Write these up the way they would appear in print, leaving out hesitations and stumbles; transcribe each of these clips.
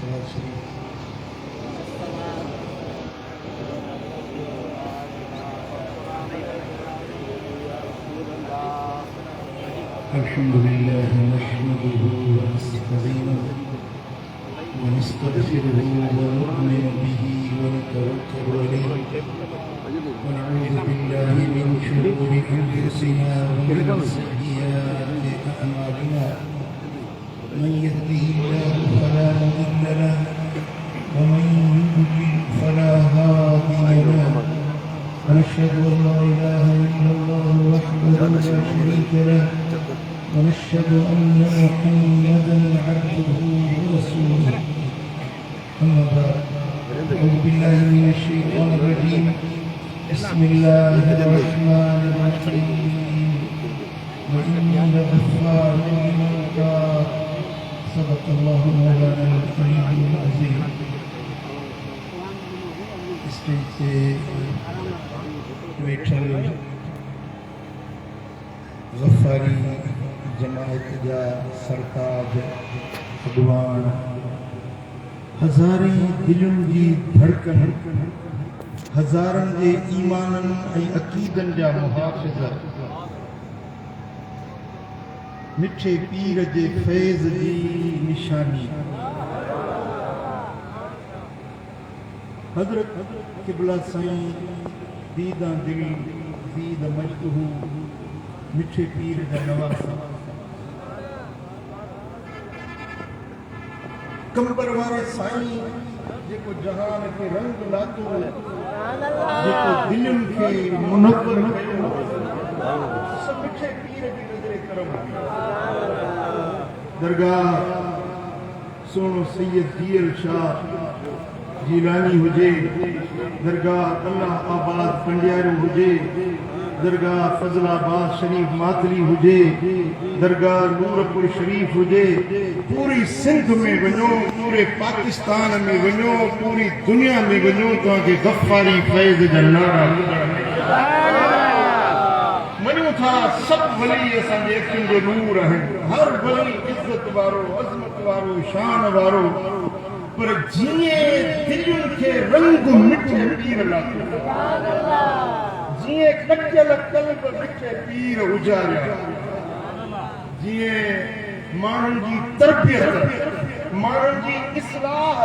सलात शरीफ। अल्हम्दुलिल्लाह नहमदुहु व नस्तईनुहु व नस्तगफिरुहु व नु'मिनु बिही व नतवक्कलु अलैहि व नऊज़ु बिल्लाहि मिन शुरूरि अंफुसिना व मिन सय्यिआति अअमालिना। من يهده الله فلا مضل له ومن يضلل فلا هادي له ونشهد ان لا اله الا الله وحده لا شريك له ونشهد ان محمدا عبده ورسوله. اما بعد اعوذ بالله من الشيطان الرجيم بسم الله الرحمن الرحيم واني لغفار لمن تاب صدق الله مولانا العلي العظيم. स्टेज से वेठल गफ़ारी जमात जा सरताज अॻवान हज़ारे दिलुनि जी धड़कन हज़ारनि जे ईमाननि ऐं अक़ीदनि जा मुहाफ़िज़ मिठे पीर जे फैज़ जी निशानी हज़रत क़िबला साईं दीदा दिल दीद मजदहू मिठे पीर जा नवासा कंबर वारे साईं जेको जहान खे रंग लातो जेको दिलुनि खे मुनव्वर कयो सब मिठे पीर जी नज़रे करम दरगाह सोनो सैयद जीअल शाह जीलानी हुजे, दरगाह अल्लाह आबाद पंडियारो हुजे, दरगाह फजलाबाद शरीफ मातली हुजे, दरगाह नूरपुर शरीफ हुजे, पूरी सिंध में वञो, पूरे पाकिस्तान में वञो, पूरी दुनिया में वञो तव्हांखे गफ़ारी फैज़ जा नारा मञूं था। सब वली असांजे अखियुनि जो नूर आहिनि, हर वली इज़त वारो अज़मत वारो शान वारो, पर जीअं दिलुनि खे रंग मिठे पीर लातो, जीअं कटियल क़ल्ब मिठे पीर उजारिया, जीअं माण्हुनि जी तरबियत, माण्हुनि जी इस्लाह,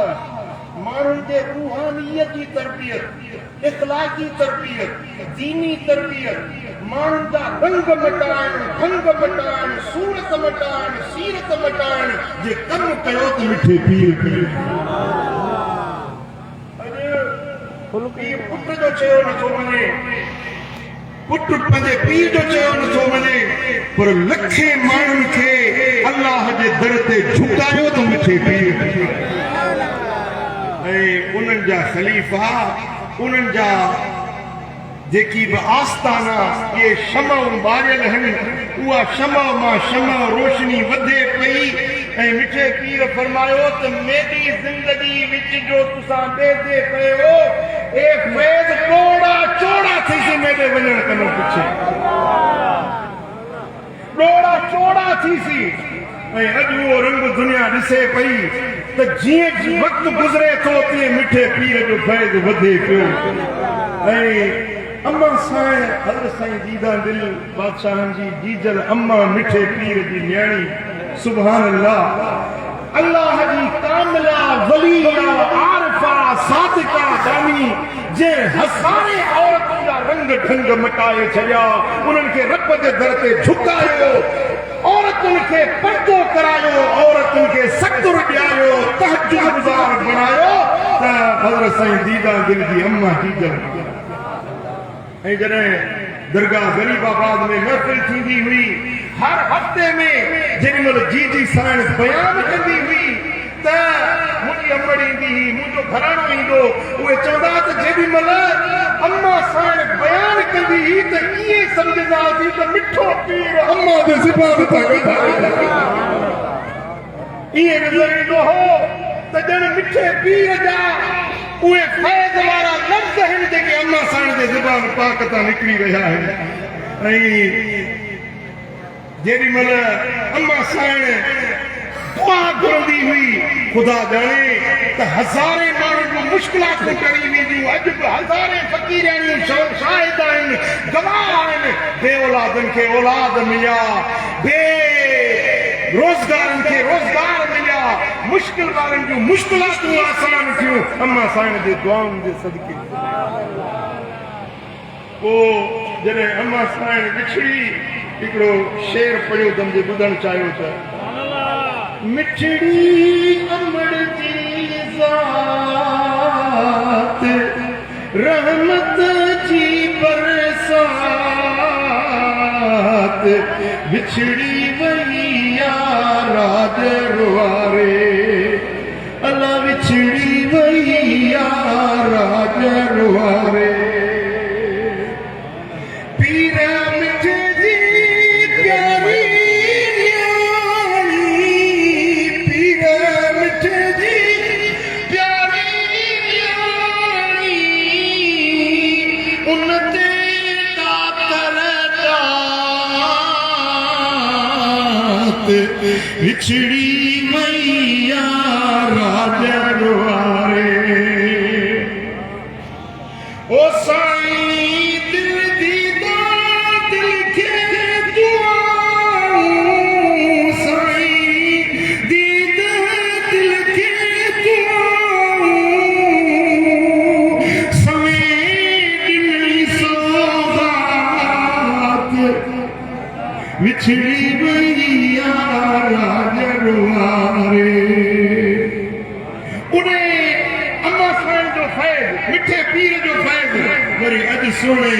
माण्हुनि जे रूहानियत जी तरबियत, इख़लाक़ी तरबियत, दीनी तरबियत, माण्हुनि जा रंग मटाइण, भंग मटाइण, सूरत मटाइण, सीरत मटाइण जे कमु कयो त मिठे पीर कयो। पुट जो चयो नथो वञे, पुट पंहिंजे पीर जो चयो नथो वञे, पर लखे माण्हुनि खे अल्लाह जे दर ते झुकायो त मिठे पीर कयो। ऐं उन्हनि जा ख़लीफ़ा, उन्हनि जा जेकी बि आस्ताना इहे शमअ ॿारियल आहिनि, उहा शमअ मां शमअ रोशनी वधे पई। ऐं मिठे पीर फरमायो त मेरी ज़िंदगी विच जो तुसां ॿेदे पियो, ए फैज़ ॾोड़ा चोड़ा थीसी मेरे वञण कनो पुछे, ॾोड़ा चोड़ा थीसी। ऐं अॼु उहो रंग दुनिया ॾिसे पई त जीअं वक़्तु गुज़रे थो तीअं मिठे पीर जो फैज़ वधे पियो। ऐं अम्मा साईं हज़रत साईं दीदा दिल बादशाहनि जी जीजल अम्मा मिठे पीर जी न्याणी, सुभान अल्लाह, अल्लाह जी कामिला वलिया आरिफा सादिका दानी जे हज़ारे औरतुनि जा रंग ढंग मटाए छॾिया, उन्हनि खे रब जे दर ते झुकायो, औरतुनि खे पर्दो करायो, औरतुनि खे सतुर ॾियारियो, तहज्जुद गुज़ार बणायो त हज़रत साईं दीदा दिल जी अम्मा जीजल। ऐं जॾहिं दरगाह गरीबाबाद में महफ़िल थींदी हुई, हर हफ़्ते में जेॾीमहिल जीजी साईं बयान कंदी हुई त मुंहिंजी अमड़ ईंदी हुई, मुंहिंजो घराणो ईंदो, उहे चवंदा त जेॾीमहिल अम्मा साईं बयान कंदी हुई त ईअं सम्झंदासीं त मिठो पीर अम्मा जे ज़बान तां ॻाल्हाए, ईअं नज़र ईंदो हो त ॼण मिठे पीर जा उहे फैज़ वारा लफ़्ज़ आहिनि जेके अम्मा साईं जे ज़बान पाक तां निकिरी रहिया आहिनि। ऐं जेॾीमहिल अम्मा साईं दुआ घुरंदी हुई, खुदा जाने त हज़ारे माण्हुनि जूं मुश्किलातूं टड़ी वेंदियूं। अॼु बि हज़ारे फ़क़ीर आहिनि, शाहिद आहिनि, गवाह आहिनि। बे औलादनि खे औलाद मिलिया, बे रोज़गारनि खे रोज़गार मिलिया, मुश्किल वारनि जूं मुश्किलातूं आसान थियूं अम्मा साईं जे दुआउनि जे सदके। पोइ जॾहिं अम्मा साईं विछड़ी हिकिड़ो शेर पढ़ियो त मूंखे ॿुधणु चाहियो त मिठड़ी अमड़ जी ज़ात रहमत जी बरसात विछड़ी वई राज रुआरे अल्लाह विछड़ी वई राज रुआरे पीरा मिठे जी प्यारी न्याणी पीरा मिठे जी प्यारी न्याणी उनते विछड़ी मैया राजा रुआरे ओ साईं दिल दीदा दिल के दुआऊं साईं दीदा दिल के दुआऊं समेत सौगात विछड़ी मैया राजा रुआरे उन्हें अम्मा साईं जो फैज़ मिठे पीर जो फैज़ वरी अॼु सोने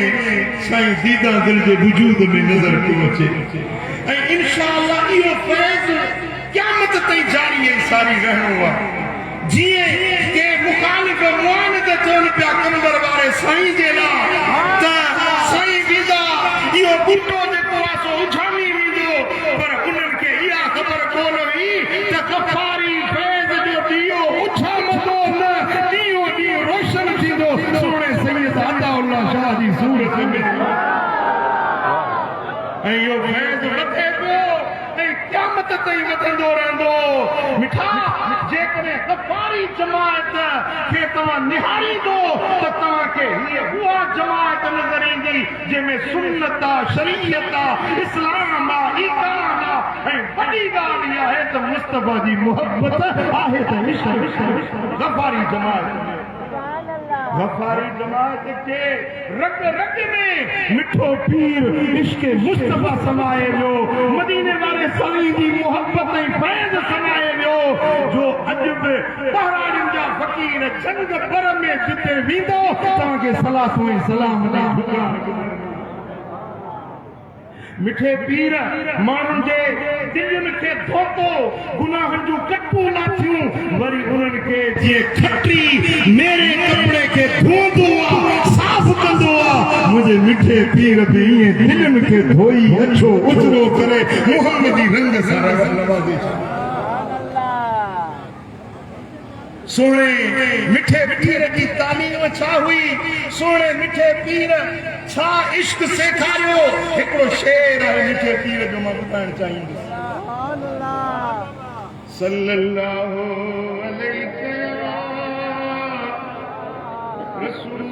साईं दीदा दिल जे वजूद में नज़र थो अचे ऐं इंशाअल्लाह इहो फैज़ क़यामत ताईं जारी ऐं सारी रहणो आहे। जीअं के मुखालिफ़ मुआनद थियनि पिया कंबर वारे साईं जे लाइ त साईं दीदा इहो ॿूटो जेको आहे सो उछामी वेंदो पर उन्हनि खे इहा ख़बर कोन हुई त गफ़ारी फैज़ जो ॾीओ उछामंदो न ॾींहों ॾींहुं रोशन थींदो सोणे सैयद अताउल्लाह शाह जी सूरत में ऐं इहो फैज़ वधे पियो ऐं क़यामत ताईं वधंदो रहंदो। मिठा जेकॾहिं गफ़ारी जमात खे तव्हां निहारींदो त तव्हांखे हीअ उहा जमात नज़र ईंदी जंहिंमें सुन्नत आहे, शरीयत आहे, इस्लाम आहे, ईमान आहे ऐं वॾी ॻाल्हि इहा आहे त मुस्तफ़ा जी मुहबत आहे त गफ़ारी जमात गफ़ारी जमात के रग रग में मिठो पीर इश्क मुस्तफ़ा समाए वियो मदीने वाले साईं जी मोहब्बत ऐं फैज़ समाए वियो जो अॼु बि पहाड़ियुनि जा फ़क़ीर जंग पर में जिते वेंदो तव्हांखे सलातूं ऐं सलाम मिठे पीर माण्हुनि जे दिलनि खे धोतो गुनाहनि जूं कटूं लाथियूं वरी उन्हनि खे जीअं खटरी मेरे कपिड़े खे धोईंदो आहे साफ़ कंदो आहे मुंहिंजे मिठे पीर बि ईअं दिलनि खे धोई अछो उजरो करे मुहम्मदी रंग सां नवाज़े सोने मिठे पीर की तालीम छा हुई सोने मिठे पीर छा इश्क सेखारियो हिकिड़ो शेर आहे मिठे पीर जो मां ॿुधाइणु चाहींदुसि सल्लल्लाहु अलैहि रसूल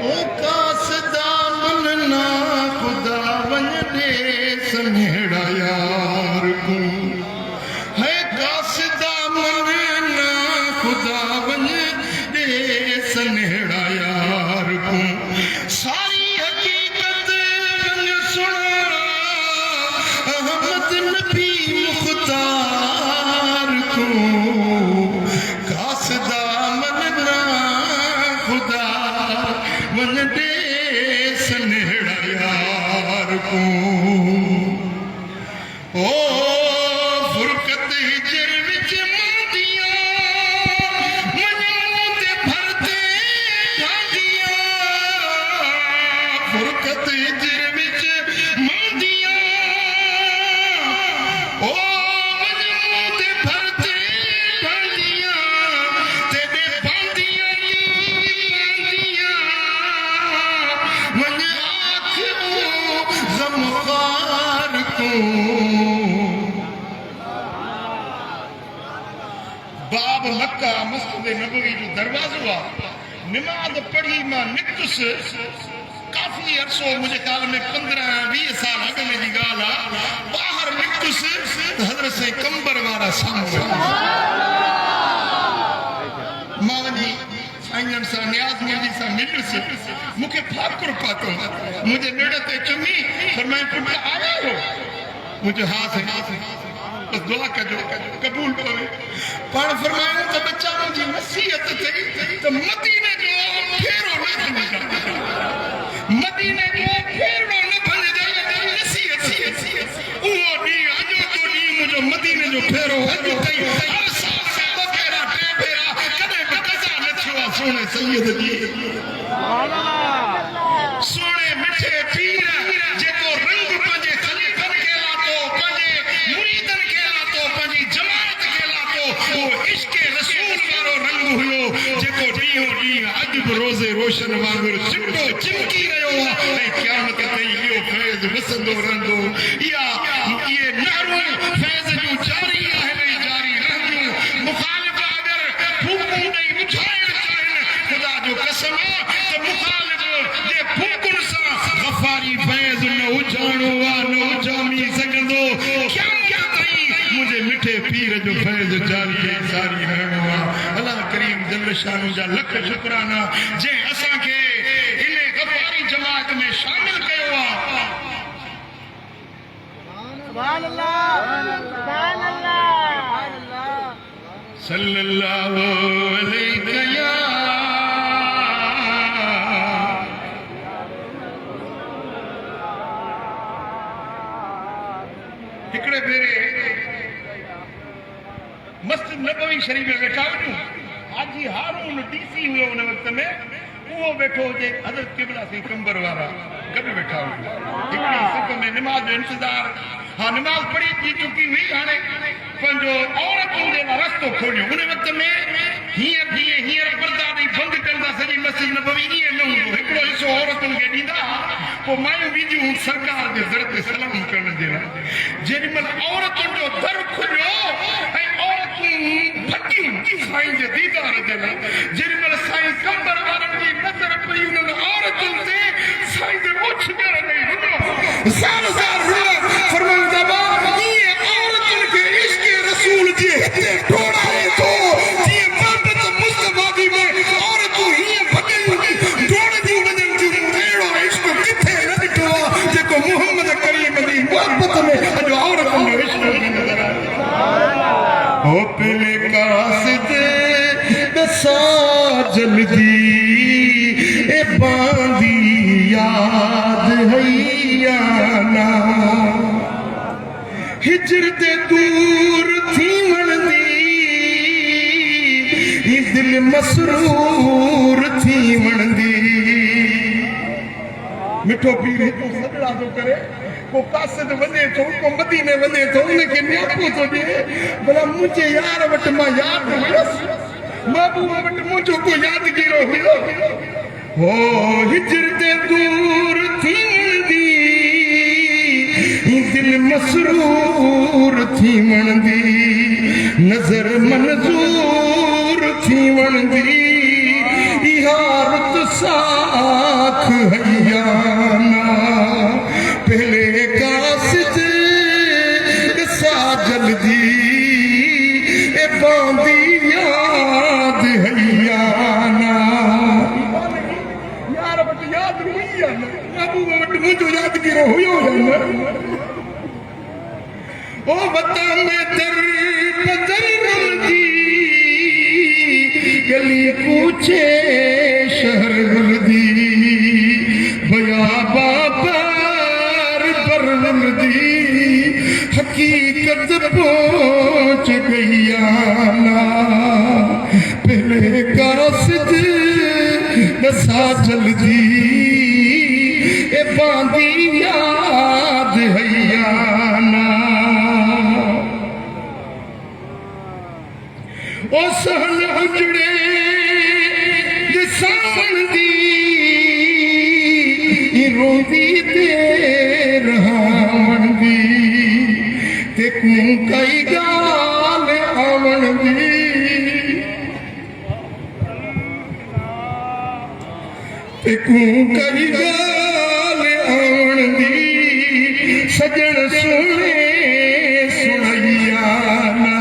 ओ कासदा मनना खुदा वन दे सनेड़ा यार को है कासदा मनना खुदा वन दे सनेड़ा यार को सारी हकीकत सुना अहमद नबी मुख्तार को कासदा मनना खुदा वन दे सनेड़ा यार को ओ फुरकत हिजर विच मंदिया मजनू ते भरते ढांडिया फुरकत हिजर विच मंदिया ओ मजनू ते भरते ढांडिया तेरे बांदिया मन आँख मस्जिद नबवी जो दरवाजो आ नमाज पढ़ी मां निकतुस काफी अरसो मुझे ख्याल में 15-20 साल अॻु में जी ॻाल्हि आहे ॿाहिरि निकतुसि त हज़रत से कंबर वारा साम्हूं मां वञी साईं सां नियाज़ मोदी सां मिलुसि मूंखे फाकुर पातो मुंहिंजे नेड़ ते चुमी फरमाए पुट आया हो मुझे हाथ बस दुआ कजो कबूल पवे पाण फरमायो त बच्चा मुंहिंजी नसीहत थई त मदीने जो फेरो न भंजा मदीने जो फेरो न भंजा नसीहत उहो डी अजो तो डी मुझो मदीने जो फेरो अजो तई हर साल से बकेरा टे फेरा कदे कजा न थियो सोने सैयद जी सुभान अल्लाह सोने मिठे पीर जेको रंग पंजे खलीफन के लातो पंजे मुरीदन के लातो पंजी जमात के लातो वो इश्क रसूल वारो रंग हुयो जेको ॾींहों ॾींहुं अॼु बि रोज़े रोशन वांगुरु चिटो चिमकी रहियो आहे ऐं क़यामत ताईं इहो फैज़ वसंदो रहंदो इहे नारूं फैज़ जूं जारी आहिनि जारी रहंदियूं मुखालिफ़ अगरि फूकूं ॾेई बुझाइण चाहिनि ख़ुदा जो कसम त मुखालिफ़ जे फूकुन सां गफ़ारी फैज़ न उजाणो आहे न उजामी सघंदो क़यामत ताईं मुंहिंजे मिठे पीर जो फैज़ जारी रहणो आहे अल्लाह करीम जल शान जा लख शुक्राना जे असांखे इन गफ़ारी जमात में शामिल कयो आहे सुभान अल्लाह सुभान अल्लाह सल्लल्लाहु अलैहि या हिकड़े भेरे मस्जिद नबवी शरीफ में वेठा हुयूं हाजी हारून डीसी हुयो उन वक्त में वो बैठो जे हज़रत क़िबला से कंबर वारा गॾु वेठा हुआ हिकड़ी सिक में नमाज जो इंतजार हाँ नमाज पढ़ी थी चुकी हुई हाणे पंहिंजो औरतुनि जे लाइ रस्तो खोलियो उन वक्त में हींअर पर्दा ॾेई बंदि कंदा सॼी मस्जिद नबवी ईअं न हूंदो हिकिड़ो हिसो औरतुनि खे ॾींदा पोइ मायूं बीजियूं सरकार जे दर ते सलाम करण जे लाइ जेॾीमहिल औरतुनि जो दर खुलियो ऐं औरतूं फटियूं साईं जे दीदार जे लाइ जेॾीमहिल साईं कंबर वारनि जी नज़र पई उन्हनि औरतुनि ते साईं जे ओछिगर ॾेई रुॻो साल फरमाईंदा ईअं औरतुनि खे इश्क रसूल जे हिते टोड़ाए थो जीअं मोहबत मुस्तफ़ा में औरतूं हीअं भॼनि डोड़दियूं वञनि थियूं अहिड़ो इश्क किथे न ॾिठो आहे जेको मोहम्मद करीम जी मोहबत में अॼु औरतुनि जो इश्क नज़र आहे हो पहले कासिद दसा जल्दी ए बांदी याद हैयाना हिजर ते दूर थी वणदी दिल मसरूर थी वणदी मिठो पीर हिकु सजड़ा थो करे को कासिद वञे थो को मदीने वञे थो उनखे न्यापो थो ॾिए भला मुंहिंजे यार वटि मां यादि हुयसि महबूब वटि मुंहिंजो को यादगीरो हुयो हो हिजर ते दूर थी वणदी दिल मसरूर थी वणदी नज़र मंज़ूर थी वणदी इहा रुत साख हैयाना पहले कासिद सा जल्दी ए बांदी याद हैयाना यार वटि याद हुई आहे महबूब वटि मुंहिंजो यादगीरो हुयो ओ वतन में दर बदर रंगी गली कूचे शहर रंगी बया बाबर पर रंगी हकीकत पहुंच गई आना पहले कासिद नसा जल्दी ए बांदी याद हैयाना ओ सहन हुजड़े दिसान दी रोंदी ते रहण दी ते कई गाल आवण दी तूं कई गाल आउण दी सजण सुने सुनैया ना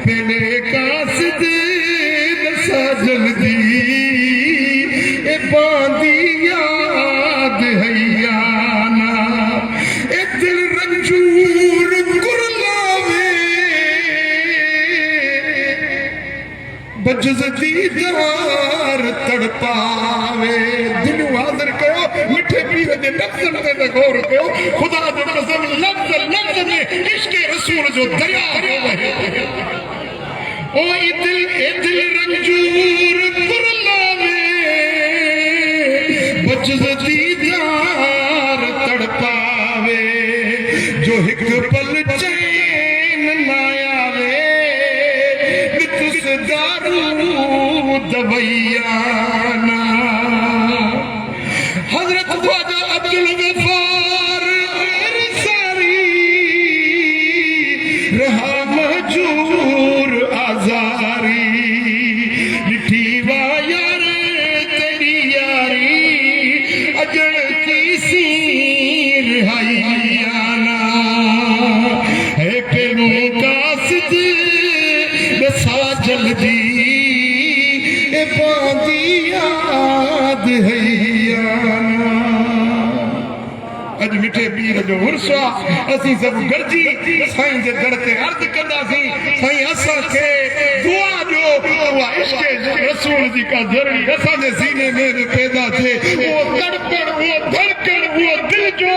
पहले कासिद दसा जल्दी ए बांदी याद हैया ना ए दिल रंजूर कुरलावे बजज दीदार तड़पावे दिल हाज़िर कयो मिठे पीर जे लफ्ज़न ते गौर कयो खुदा जो कसम लफ्ज़ लफ्ज़ में इश्क रसूल जो दया होवे ओ ए दिल रंजूर कुरलावे बजज दीदार तड़पावे जो हिक पल चैन ना आवे नितुस दारू दवैया ना हजरत ख्वाजा अब्दुल गफ्फार सारी रहा महजूर आजारी मिठी वा यार तेरी यारी अजड़ की सी रिहाइया ना है पेनू कासिद दसा जल्दी ए बांदी याद हैया ना अज मिठे पीर जो उर्सा असी सब गरजी साईं जे दर ते अर्ज कंदासी साईं असां खे दुआ जो उहा इश्क रसूल जी का ज़रिए असां जे सीने में पैदा थे वो तड़पण वो धड़कन वो दिल जो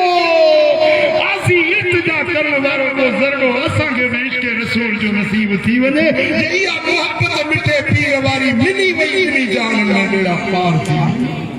आसी इल्तिजा करण वारो वो ज़रड़ो असां खे भी इश्क रसूल जो नसीब थी वने इहा मोहब्बत मिठे पीर वारी मिली वई जान में बेड़ा पार थी